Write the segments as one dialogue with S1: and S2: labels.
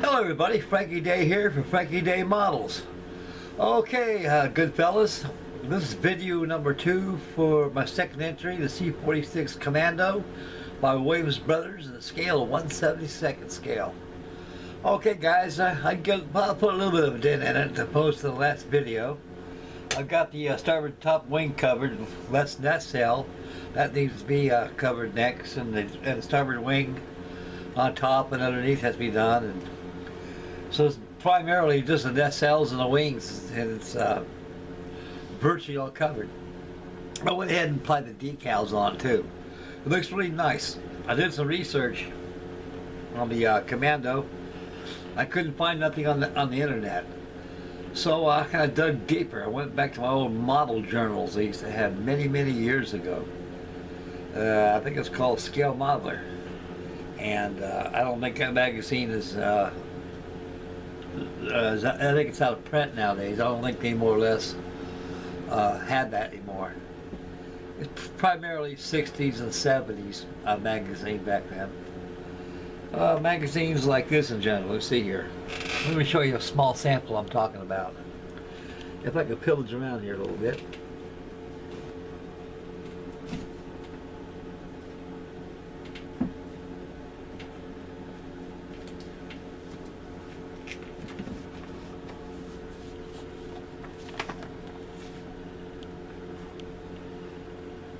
S1: Hello everybody, Frankie Day here for Frankie Day Models. Okay, good fellas, this is video number 2 for my second entry, the C46 Commando by Williams Brothers in a scale of 1/72 scale. Okay guys, I'll put a little bit of a dent in it opposed to the last video. I've got the starboard top wing covered, less nacelle. That needs to be covered next, and the starboard wing on top and underneath has to be done. And so it's primarily just the nacelles and the wings, and it's virtually all covered. I went ahead and applied the decals on too. It looks really nice. I did some research on the Commando. I couldn't find nothing on the internet, so I kind of dug deeper. I went back to my old model journals I used to have many years ago. I think it's called Scale Modeler, and I don't think that magazine is. I think it's out of print nowadays. I don't think they more or less had that anymore. It's primarily 60s and 70s magazine back then. Magazines like this in general. Let's see here. Let me show you a small sample I'm talking about. If I could pillage around here a little bit.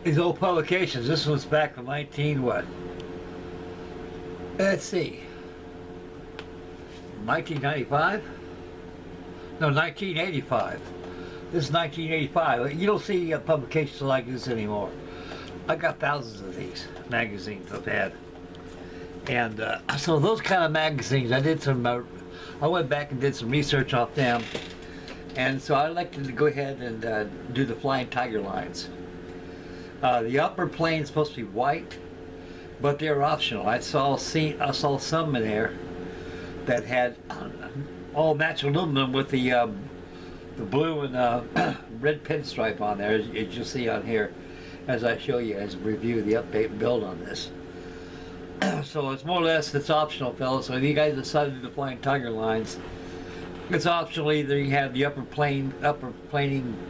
S1: These old publications, this one's back from 19 what? Let's see. 1995? No, 1985. This is 1985. You don't see publications like this anymore. I got thousands of these magazines I've had. And so those kind of magazines, I did some, I went back and did some research off them. And so I elected to go ahead and do the Flying Tiger lines. The upper plane is supposed to be white, but they're optional. I saw some in there that had all natural aluminum with the blue and red pinstripe on there, as you'll see on here, as I show you as a review the update and build on this. So it's more or less, it's optional, fellas. So if you guys decide to do the Flying Tiger lines, it's optional. Either you have the upper planing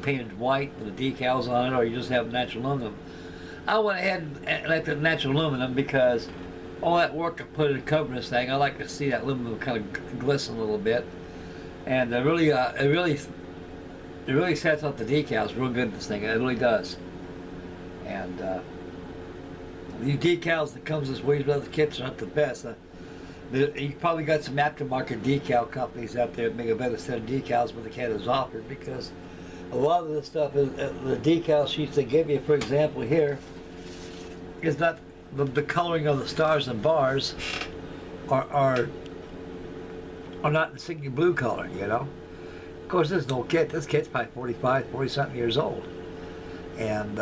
S1: painted white with the decals on it, or you just have natural aluminum. I went ahead and like the natural aluminum because all that work I put in covering this thing, I like to see that aluminum kind of glisten a little bit, and it really sets up the decals real good. This thing, it really does. And these decals that comes this Williams Brothers kits are not the best. You probably got some aftermarket decal companies out there that make a better set of decals, but the kit is offered, because a lot of this stuff is the decal sheets they give you. For example, here is not the coloring of the stars and bars are not insignia blue color, you know. Of course, this is no kit. This kit's probably 40 something years old, and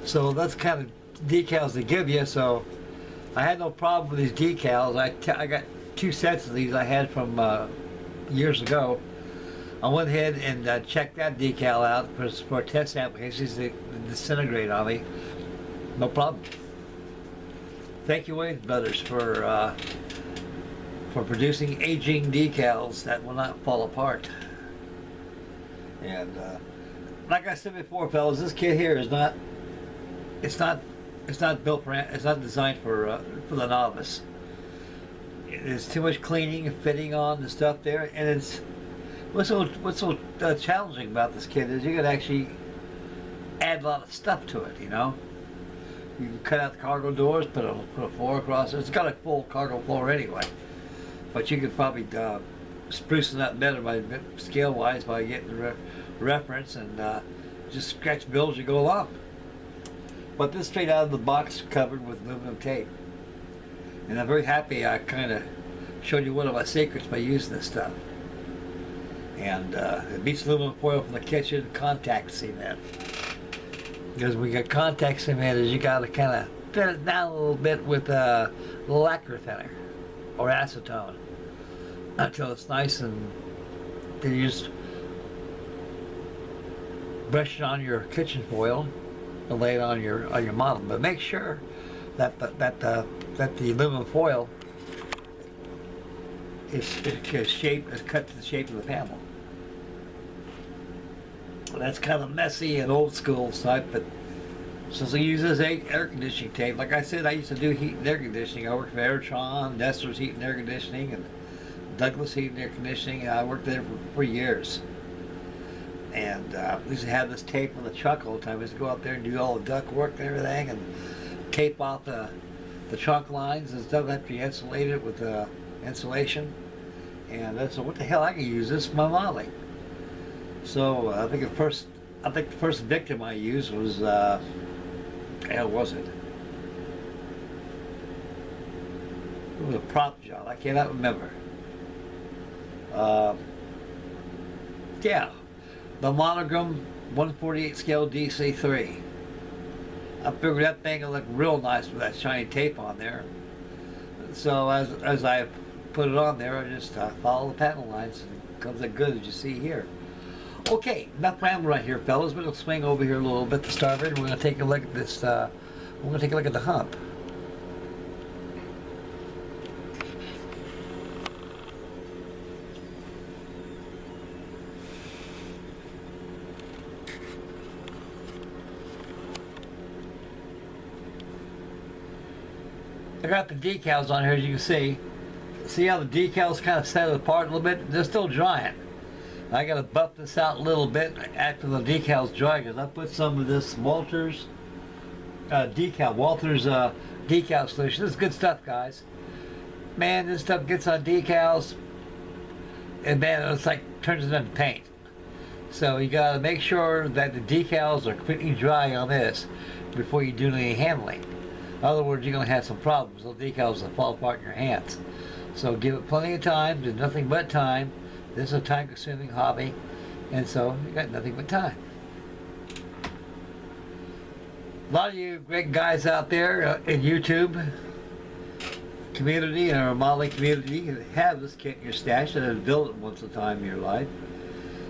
S1: so that's the kind of decals they give you. So I had no problem with these decals. I got 2 sets of these I had from years ago. I went ahead and checked that decal out for a test applications to disintegrate on me. No problem. Thank you, Williams Brothers, for producing aging decals that will not fall apart. And like I said before, fellas, this kit here is not. It's not built for. It's not designed for the novice. There's too much cleaning and fitting on the stuff there, and it's what's so challenging about this kit is you can actually add a lot of stuff to it. You know, you can cut out the cargo doors, put a floor across it. It's got a full cargo floor anyway, but you could probably spruce it up better by scale-wise by getting the reference and just scratch builds as you go along. But this straight out of the box covered with aluminum tape. And I'm very happy I kind of showed you one of my secrets by using this stuff. And it beats aluminum foil from the kitchen contact cement. Because we got contact cement is you got to kind of thin it down a little bit with lacquer thinner or acetone until it's nice, and then you just brush it on your kitchen foil and lay it on your model. But make sure that the aluminum foil is cut to the shape of the panel. That's kind of messy and old school type, but since I use this air conditioning tape, like I said, I used to do heat and air conditioning. I worked for Airtron, Nestor's Heat and Air Conditioning, and Douglas Heat and Air Conditioning. I worked there for years. And we used to have this tape on the truck all the time. We used to go out there and do all the duct work and everything, and tape off the trunk lines and stuff after you insulate it with insulation. And I said, what the hell, I can use this for my modeling. So I think the first victim I used was hell was it? It was a prop job. I cannot remember. Yeah, the Monogram 148 scale DC3. I figured that thing would look real nice with that shiny tape on there. So as I put it on there, I just follow the panel lines, and it comes as good as you see here. Okay, enough rambling right here, fellas. We're going to swing over here a little bit to starboard. We're going to take a look at this. We're going to take a look at the hump. I got the decals on here, as you can see. See how the decals kind of set it apart a little bit? They're still drying. I got to buff this out a little bit after the decals dry, because I put some of this Walters decal solution. This is good stuff, guys. Man, this stuff gets on decals, and man, it's like turns it into paint. So you got to make sure that the decals are completely dry on this before you do any handling. In other words, you're going to have some problems. Those decals will fall apart in your hands. So give it plenty of time. There's nothing but time. This is a time-consuming hobby, and so you got nothing but time. A lot of you great guys out there in YouTube community and our modeling community have this kit in your stash and have built it once a time in your life.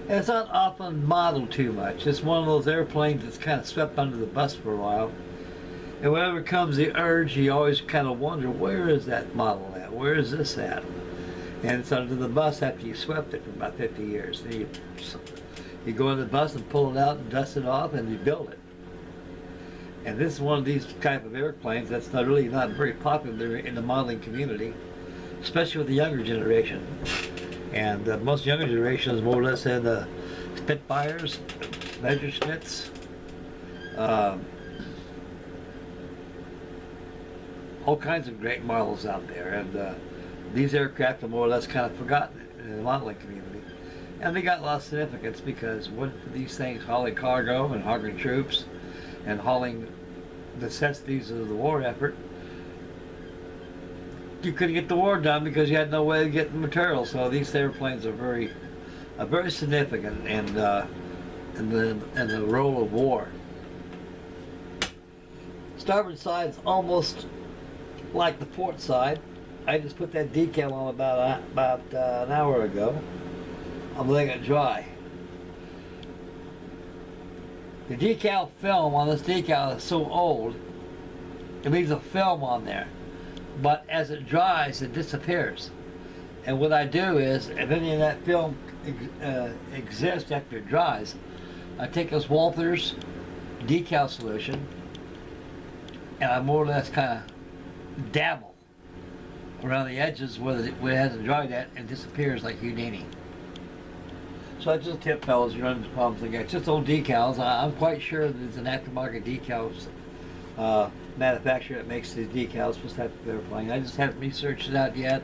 S1: And it's not often modeled too much. It's one of those airplanes that's kind of swept under the bus for a while. And whenever comes the urge, you always kind of wonder, where is that model at? Where is this at? And it's under the bus after you swept it for about 50 years. Then you go in the bus and pull it out and dust it off, and you build it. And this is one of these type of airplanes that's not very popular in the modeling community, especially with the younger generation. And most younger generation is more or less in the Spitfires, Messerschmitts, all kinds of great models out there. And these aircraft are more or less kind of forgotten in the modeling community. And they got a lot of significance because one of these things hauling cargo and hauling troops and hauling necessities of the war effort, you couldn't get the war done because you had no way to get the material. So these airplanes are very significant in the role of war. Starboard side is almost like the port side. I just put that decal on about an hour ago. I'm letting it dry. The decal film on this decal is so old, it leaves a film on there. But as it dries, it disappears. And what I do is, if any of that film exists after it dries, I take this Walters decal solution and I more or less kind of dabble around the edges where it hasn't dried yet and disappears like Houdini. So I just tip, fellas, you run into problems again. It's just old decals. I'm quite sure that there's an aftermarket decals manufacturer that makes these decals for this type of airplane. I just haven't researched it out yet.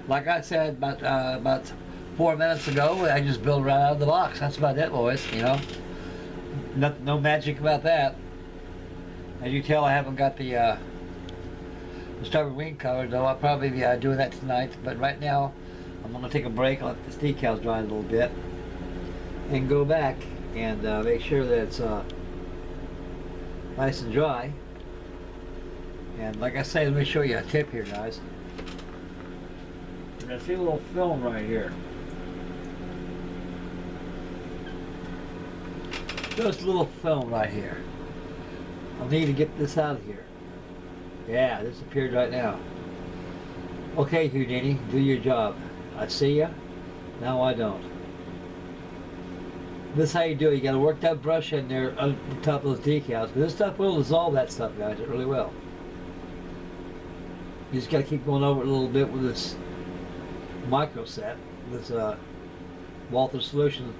S1: Like I said about 4 minutes ago, I just built right out of the box. That's about it, boys. You know, no magic about that. As you tell, I haven't got the starboard wing covered, though. I'll probably be doing that tonight. But right now, I'm going to take a break, let this decals dry a little bit, and go back and make sure that it's nice and dry. And like I say, let me show you a tip here, guys. You're going to see a little film right here. Just a little film right here. I'll need to get this out of here. Yeah, this appeared right now. Okay, Houdini, do your job. I see ya. Now I don't. This is how you do it. You gotta work that brush in there on top of those decals. But this stuff will dissolve that stuff, guys. It really will. You just gotta keep going over it a little bit with this micro set. This Walther solution.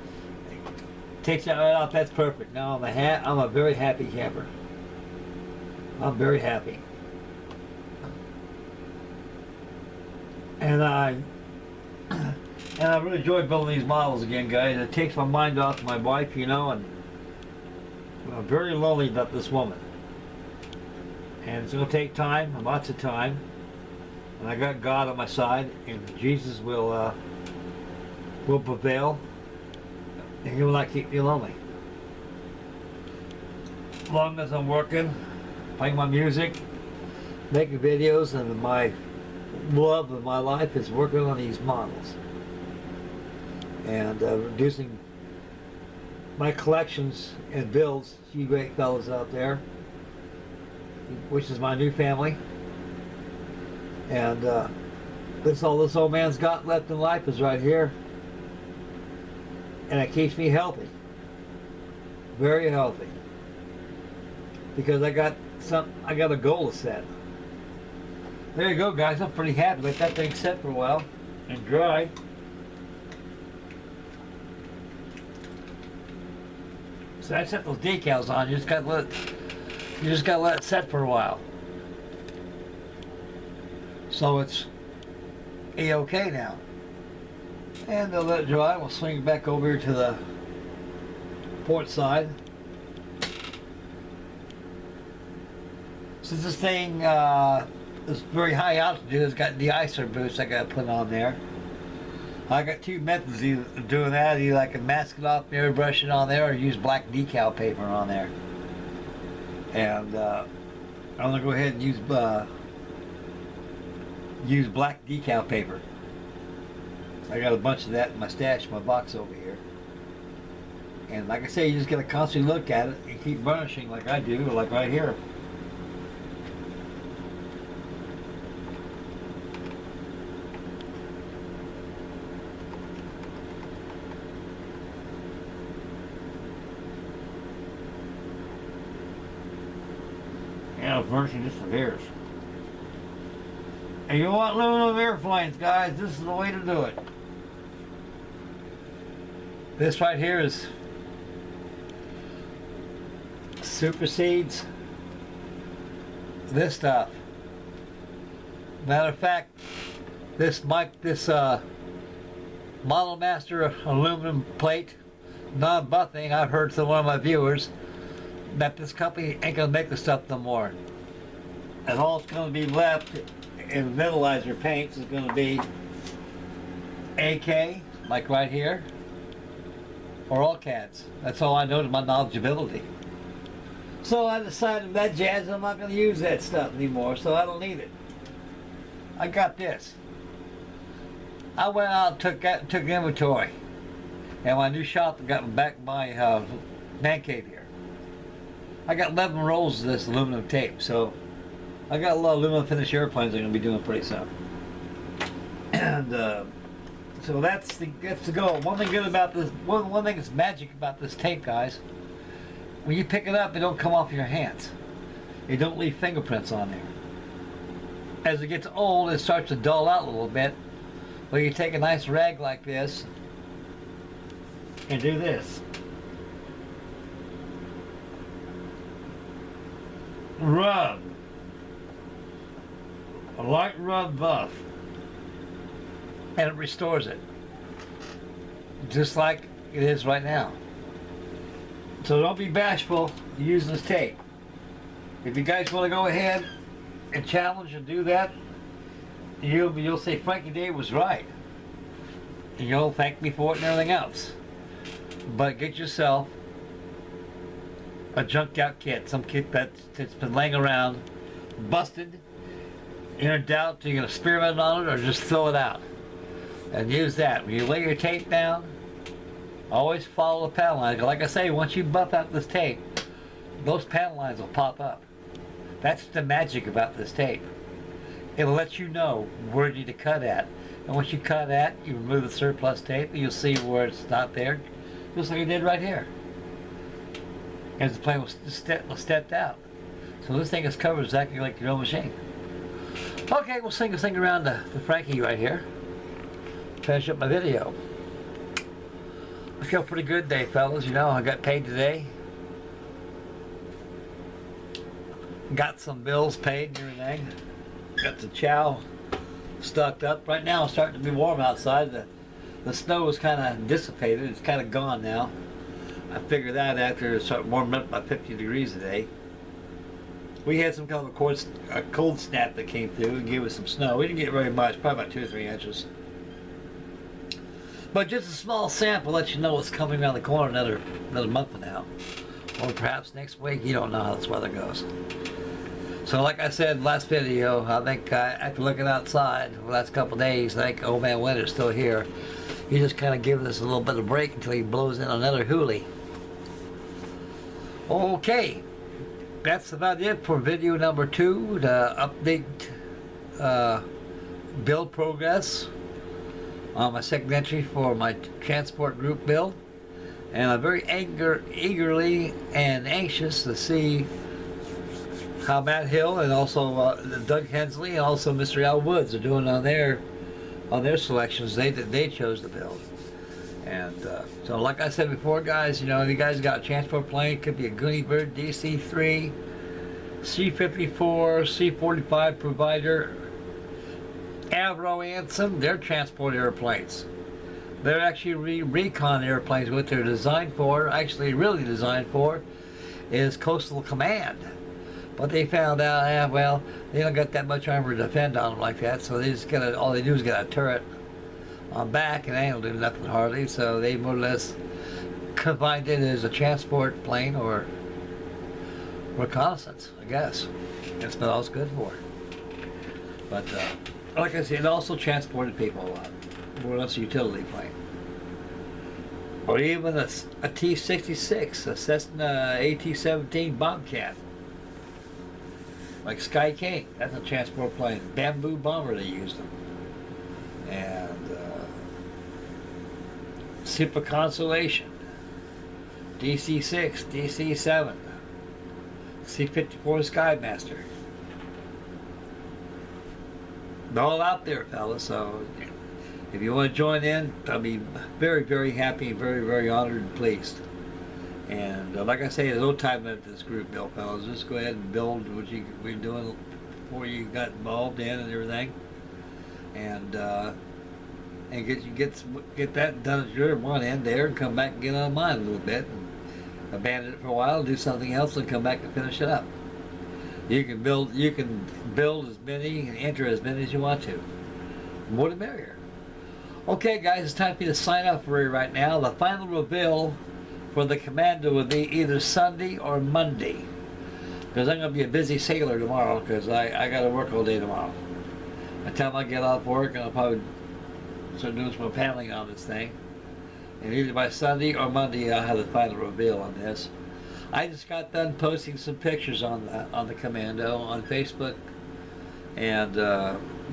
S1: Takes that right off. That's perfect. Now I'm a very happy camper. I'm very happy. And I really enjoy building these models again, guys. It takes my mind off my wife, you know, and I'm very lonely about this woman. And it's going to take time, lots of time. And I got God on my side, and Jesus will prevail, and He will not keep me lonely. As long as I'm working, playing my music, making videos, and my love of my life is working on these models and reducing my collections and builds. You great fellas out there, which is my new family, and that's all this old man's got left in life is right here, and it keeps me healthy, very healthy, because I got a goal to set. There you go, guys. I'm pretty happy. Let that thing set for a while and dry. So I set those decals on. You just gotta let it set for a while. So it's A-OK now. And they'll let it dry. We'll swing it back over here to the port side. Since this thing is very high altitude, it's got de-icer boots I gotta put on there. I got two methods of doing that. Either I can mask it off, airbrush it on there, or use black decal paper on there. And I'm gonna go ahead and use black decal paper. I got a bunch of that in my stash, in my box over here. And like I say, you just gotta constantly look at it and keep burnishing like I do, like right here. Yeah, virtually disappears. And you want aluminum airplanes, guys, this is the way to do it. This right here is supersedes this stuff. Matter of fact, this Model Master aluminum plate, non-buffing, I've heard from one of my viewers that this company ain't gonna make the stuff no more. And all it's gonna be left in metallizer paints is gonna be AK, like right here, or all cats. That's all I know to my knowledgeability. So I decided that jazz, I'm not gonna use that stuff anymore, so I don't need it. I got this. I went out and took inventory. And my new shop that got back my man cave here. I got 11 rolls of this aluminum tape, so I got a lot of aluminum finished airplanes I'm going to be doing pretty soon. And so that's the goal. One thing good about this, one thing that's magic about this tape, guys, when you pick it up, it don't come off your hands. It don't leave fingerprints on there. As it gets old, it starts to dull out a little bit. Well, you take a nice rag like this and do this. Rub. A light rub buff. And it restores it. Just like it is right now. So don't be bashful using this tape. If you guys want to go ahead and challenge and do that, you'll say Frankie Dave was right. And you'll thank me for it and everything else. But get yourself a junked out kit, some kit that's been laying around, busted. You're in doubt, you're going to experiment on it or just throw it out. And use that. When you lay your tape down, always follow the panel line. Like I say, once you buff out this tape, those panel lines will pop up. That's the magic about this tape. It'll let you know where you need to cut at. And once you cut that, you remove the surplus tape, and you'll see where it's not there, just like I did right here. As the plane was stepped out. So this thing is covered exactly like your own machine. Okay, we'll sing this thing around the Frankie right here. Finish up my video. I feel pretty good today, fellas. You know, I got paid today. Got some bills paid and everything. Got the chow stocked up. Right now it's starting to be warm outside. The snow is kind of dissipated. It's kind of gone now. I figured that after it started warming up by 50 degrees today. We had some kind of a cold snap that came through and gave us some snow. We didn't get very much, probably about 2 or 3 inches. But just a small sample lets you know what's coming around the corner another month from now. Or perhaps next week. You don't know how this weather goes. So like I said in the last video, I think after looking outside the last couple of days, I think old man winter's still here. He's just kind of giving us a little bit of break until he blows in another hoolie. Okay, that's about it for video number 2, the update build progress on my second entry for my transport group build. And I'm very eagerly and anxious to see how Matt Hill and also Doug Hensley and also Mr. Al Woods are doing on their selections they chose to build. And so like I said before, guys, you know, if you guys got a transport plane, it could be a Goonie Bird DC-3, C-54, C-45 provider, Avro Anson, they're transport airplanes. They're actually recon airplanes. What they're designed for, actually really designed for, is coastal command. But they found out, well, they don't got that much armor to defend on them like that, so they just all they do is get a turret on back, and they don't do nothing hardly. So they more or less combined it as a transport plane or reconnaissance, I guess. That's what all it's good for. But like I said, it also transported people a lot. More or less a utility plane. Or even a T-66, a Cessna AT-17 Bobcat. Like Sky King, that's a transport plane. Bamboo bomber, they used them. And Super Constellation, DC-6, DC-7, C-54 Skymaster. They're all out there, fellas, so if you want to join in, I'll be very, very happy, very, very honored and pleased. And like I say, there's no time limit to this group build, fellas. Just go ahead and build what you've been doing before you got involved in and everything. And get that done at your one end there, and come back and get on mine a little bit, and abandon it for a while, do something else, and come back and finish it up. You can build as many and enter as many as you want to. More the merrier. Okay, guys, it's time for me to sign off for you right now. The final reveal for the Commando will be either Sunday or Monday, because I'm going to be a busy sailor tomorrow, because I got to work all day tomorrow. By the time I get off work, I'll probably start doing some paneling on this thing. And either by Sunday or Monday, I'll have the final reveal on this. I just got done posting some pictures on the Commando on Facebook, and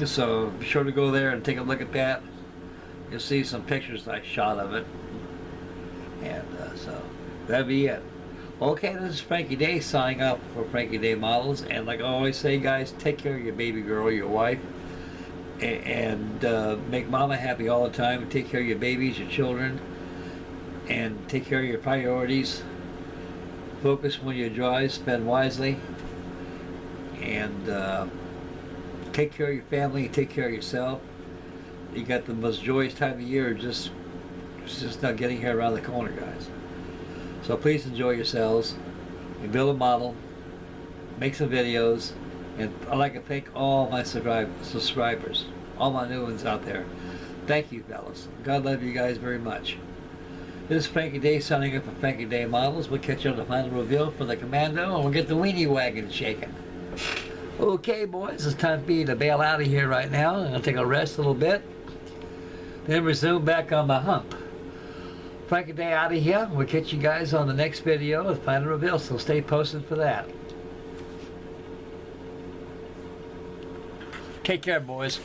S1: so be sure to go there and take a look at that. You'll see some pictures I shot of it, and so that'll be it. Okay, this is Frankie Day signing up for Frankie Day Models, and like I always say, guys, take care of your baby girl, your wife, and make mama happy all the time, and take care of your babies, your children, and take care of your priorities. Focus when you drive, spend wisely, and take care of your family, take care of yourself. You got the most joyous time of year, just not getting here around the corner, guys. So please enjoy yourselves, and build a model, make some videos, and I'd like to thank all my subscribers, all my new ones out there. Thank you, fellas. God love you guys very much. This is Frankie Day signing up for Frankie Day Models. We'll catch you on the final reveal for the Commando, and we'll get the weenie wagon shaking. Okay, boys, it's time for me to bail out of here right now. I'm going to take a rest a little bit, then resume back on the hump. Frankie Day out of here. We'll catch you guys on the next video with final reveal, so stay posted for that. Take care, boys.